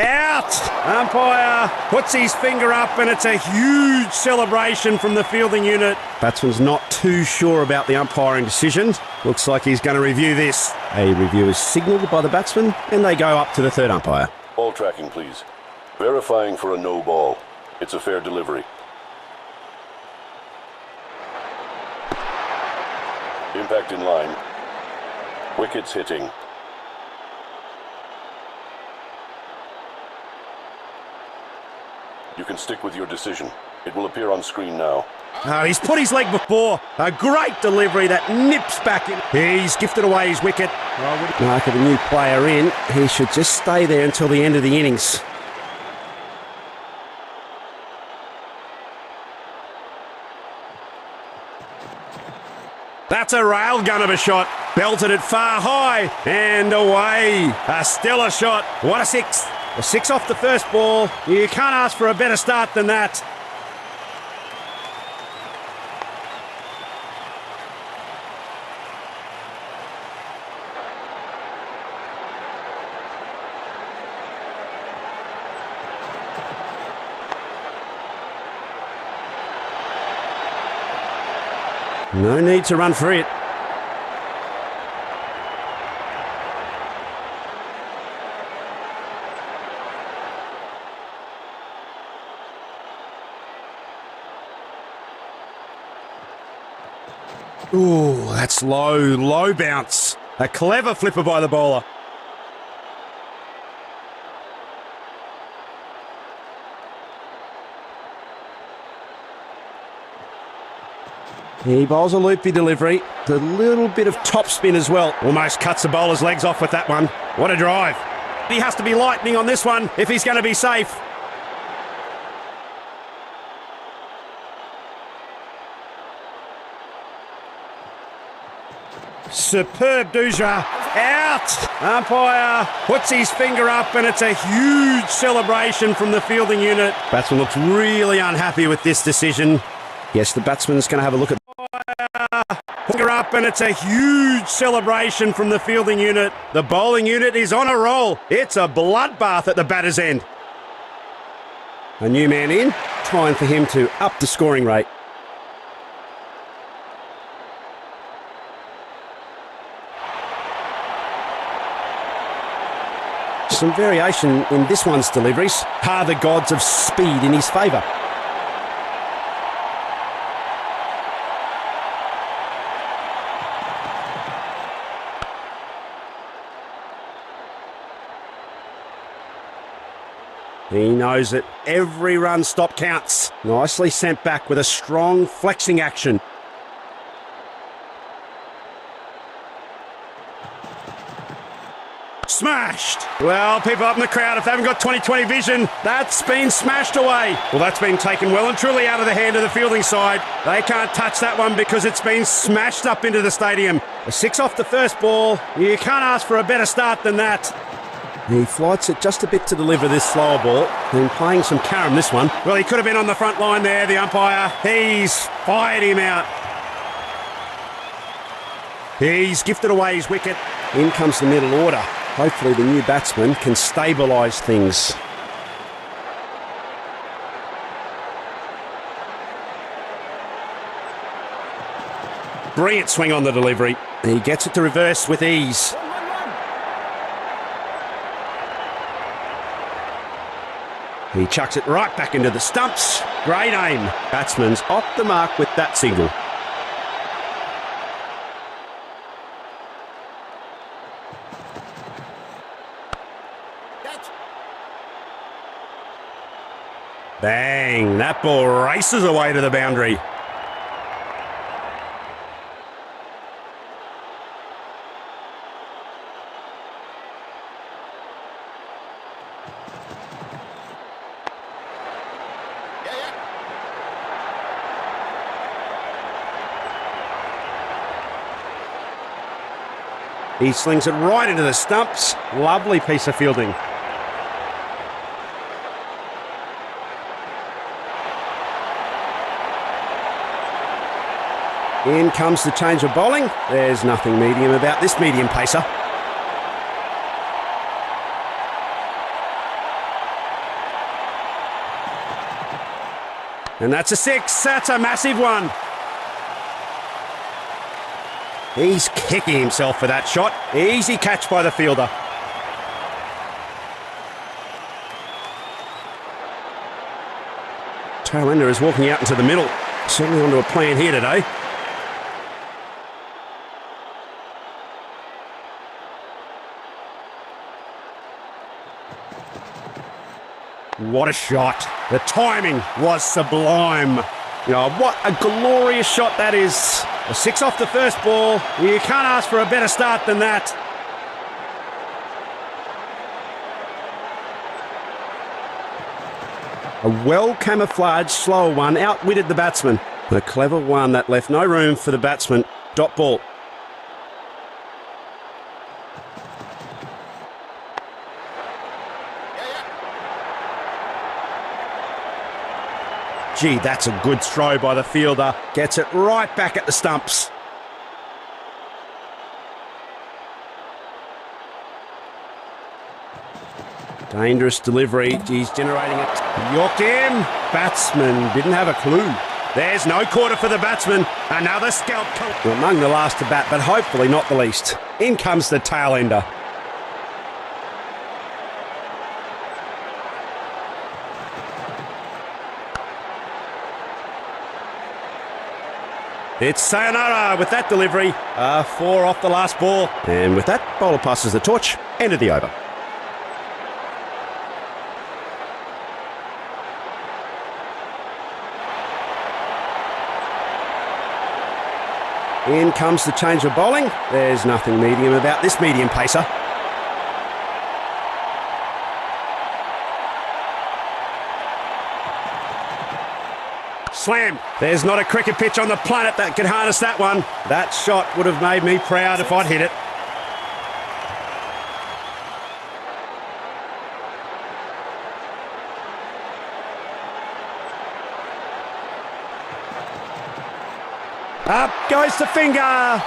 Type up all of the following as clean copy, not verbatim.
Out! Umpire puts his finger up and it's a huge celebration from the fielding unit. Batsman's not too sure about the umpiring decision. Looks like he's going to review this. A review is signalled by the batsman and they go up to the third umpire. Ball tracking, please. Verifying for a no ball. It's a fair delivery. Impact in line. Wickets hitting. You can stick with your decision. It will appear on screen now. Oh, he's put his leg before. A great delivery that nips back in. He's gifted away his wicket. Mark of a new player in. He should just stay there until the end of the innings. That's a railgun of a shot. Belted it far high and away. A stellar shot. What a six. A six off the first ball. You can't ask for a better start than that. No need to run for it. Ooh, that's low bounce. A clever flipper by the bowler. He bowls a loopy delivery. A little bit of top spin as well. Almost cuts the bowler's legs off with that one. What a drive. He has to be lightning on this one if he's going to be safe. Superb doosra. Out! Umpire puts his finger up and it's a huge celebration from the fielding unit. Batsman looks really unhappy with this decision. Yes, the batsman's going to have a look at finger up and it's a huge celebration from the fielding unit. The bowling unit is on a roll. It's a bloodbath at the batter's end. A new man in, trying for him to up the scoring rate. Some variation in this one's deliveries. Are the gods of speed in his favour. He knows that every run stop counts. Nicely sent back with a strong flexing action. Smashed! Well, people up in the crowd, if they haven't got 20/20 vision, that's been smashed away. Well, that's been taken well and truly out of the hand of the fielding side. They can't touch that one because it's been smashed up into the stadium. A six off the first ball. You can't ask for a better start than that. He flights it just a bit to deliver this slower ball. Been playing some carom this one. Well, he could have been on the front line there, the umpire. He's fired him out. He's gifted away his wicket. In comes the middle order. Hopefully the new batsman can stabilise things. Brilliant swing on the delivery. He gets it to reverse with ease. He chucks it right back into the stumps. Great aim. Batsman's off the mark with that single. Bang! That ball races away to the boundary. He slings it right into the stumps. Lovely piece of fielding. In comes the change of bowling. There's nothing medium about this medium pacer. And that's a 6. That's a massive one. He's kicking himself for that shot. Easy catch by the fielder. Tailender is walking out into the middle. Certainly onto a plan here today. What a shot. The timing was sublime. You know, what a glorious shot that is. A 6 off the first ball. You can't ask for a better start than that. A well-camouflaged, slower one outwitted the batsman. A clever one that left no room for the batsman. Dot ball. Gee, that's a good throw by the fielder. Gets it right back at the stumps. Dangerous delivery. He's generating it. Yorked him. Batsman didn't have a clue. There's no quarter for the batsman. Another scalp. Among the last to bat, but hopefully not the least. In comes the tail ender. It's sayonara with that delivery. 4 off the last ball. And with that, bowler passes the torch. End of the over. In comes the change of bowling. There's nothing medium about this medium pacer. Slam. There's not a cricket pitch on the planet that could harness that one. That shot would have made me proud if I'd hit it. Up goes the finger.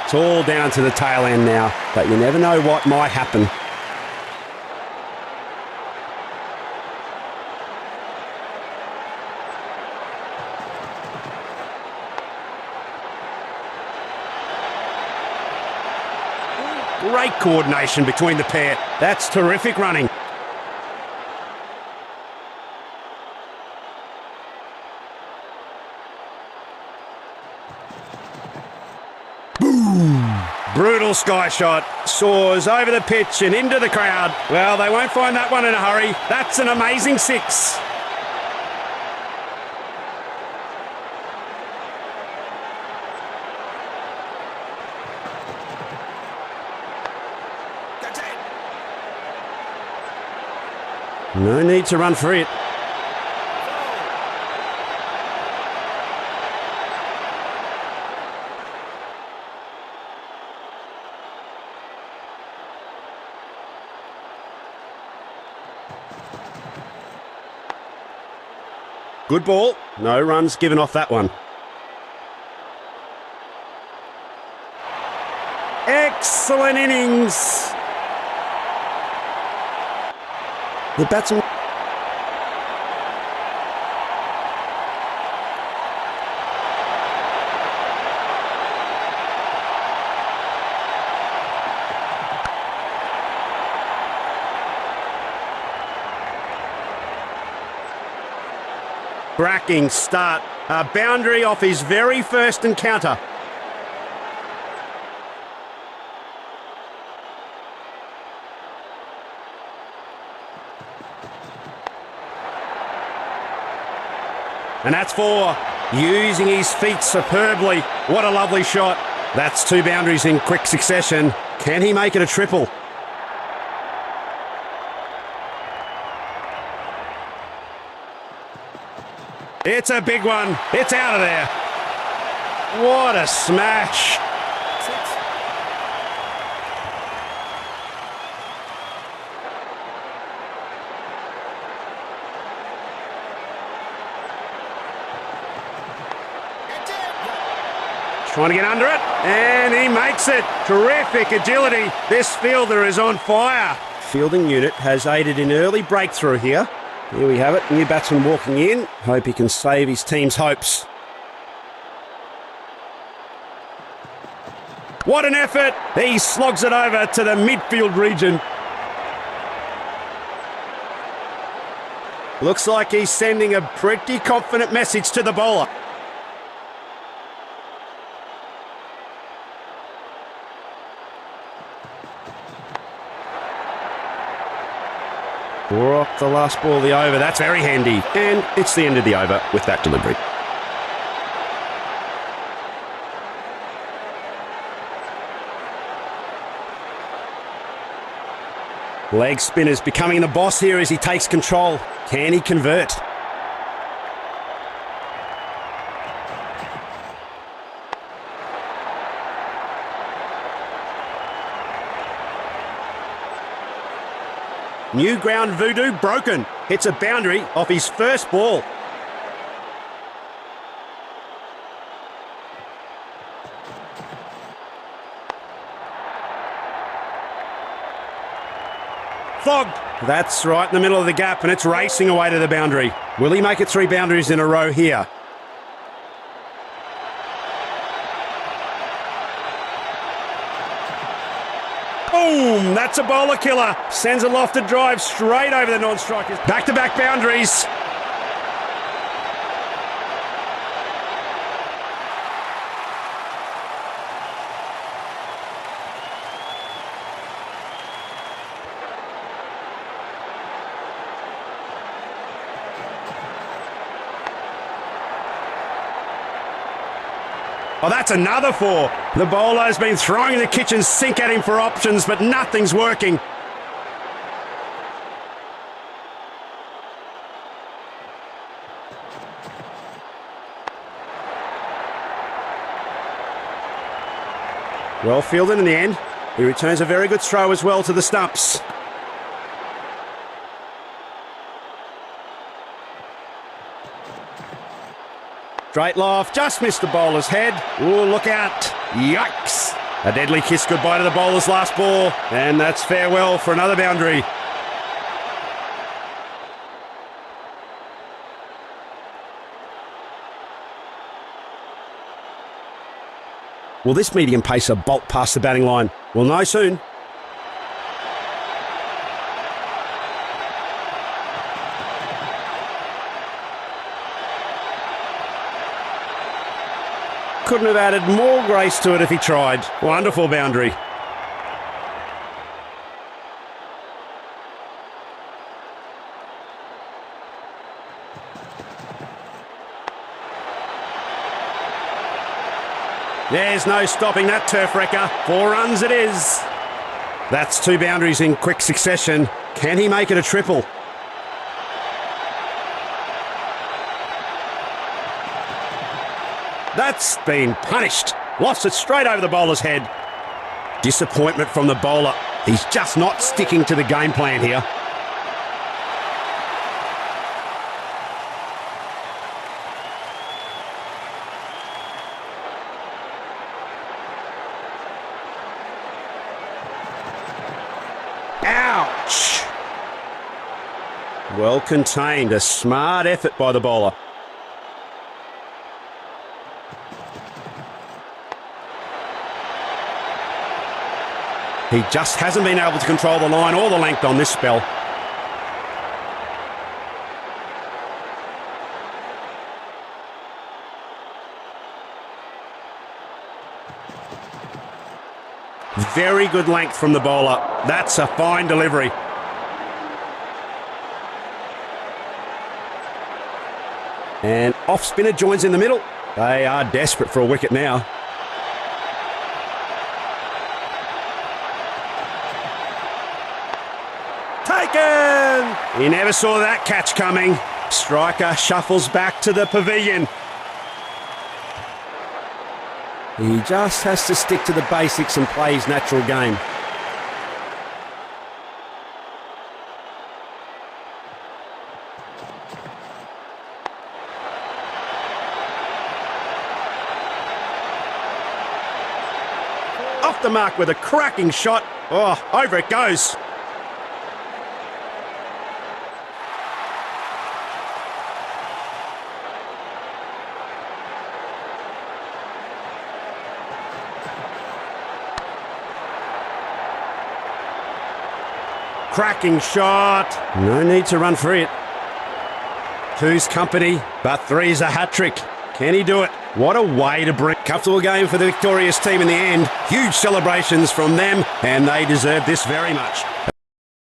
It's all down to the tail end now, but you never know what might happen. Great coordination between the pair. That's terrific running. Boom! Brutal sky shot. Soars over the pitch and into the crowd. Well, they won't find that one in a hurry. That's an amazing 6. No need to run for it. Good ball. No runs given off that one. Excellent innings. The batsman. Cracking start. A boundary off his very first encounter. And that's 4. Using his feet superbly. What a lovely shot. That's 2 boundaries in quick succession. Can he make it a triple? It's a big one. It's out of there. What a smash. Trying to get under it, and he makes it. Terrific agility. This fielder is on fire. Fielding unit has aided in early breakthrough here. Here we have it, new batsman walking in. Hope he can save his team's hopes. What an effort! He slogs it over to the midfield region. Looks like he's sending a pretty confident message to the bowler. Rock the last ball of the over. That's very handy. And it's the end of the over with that delivery. Leg spinner's becoming the boss here as he takes control. Can he convert? New ground voodoo broken. Hits a boundary off his first ball. Flogged. That's right in the middle of the gap, and it's racing away to the boundary. Will he make it 3 boundaries in a row here? Boom! That's a bowler killer. Sends a lofted drive straight over the non-strikers. Back-to-back boundaries. Oh, that's another 4. The bowler has been throwing the kitchen sink at him for options, but nothing's working. Well fielded in the end. He returns a very good throw as well to the stumps. Straight loft, just missed the bowler's head. Ooh, look out. Yikes. A deadly kiss goodbye to the bowler's last ball. And that's farewell for another boundary. Will this medium pacer bolt past the batting line? We'll know soon. Couldn't have added more grace to it if he tried. Wonderful boundary. There's no stopping that turf wrecker. 4 runs it is. That's 2 boundaries in quick succession. Can he make it a triple? That's been punished. Lost it straight over the bowler's head. Disappointment from the bowler. He's just not sticking to the game plan here. Ouch! Well contained. A smart effort by the bowler. He just hasn't been able to control the line or the length on this spell. Very good length from the bowler. That's a fine delivery. And off spinner joins in the middle. They are desperate for a wicket now. Taken! He never saw that catch coming. Striker shuffles back to the pavilion. He just has to stick to the basics and play his natural game. off the mark with a cracking shot. Oh, over it goes. Cracking shot. No need to run for it. Two's company, but three's a hat-trick. Can he do it? What a way to bring. Comfortable game for the victorious team in the end. Huge celebrations from them, and they deserve this very much.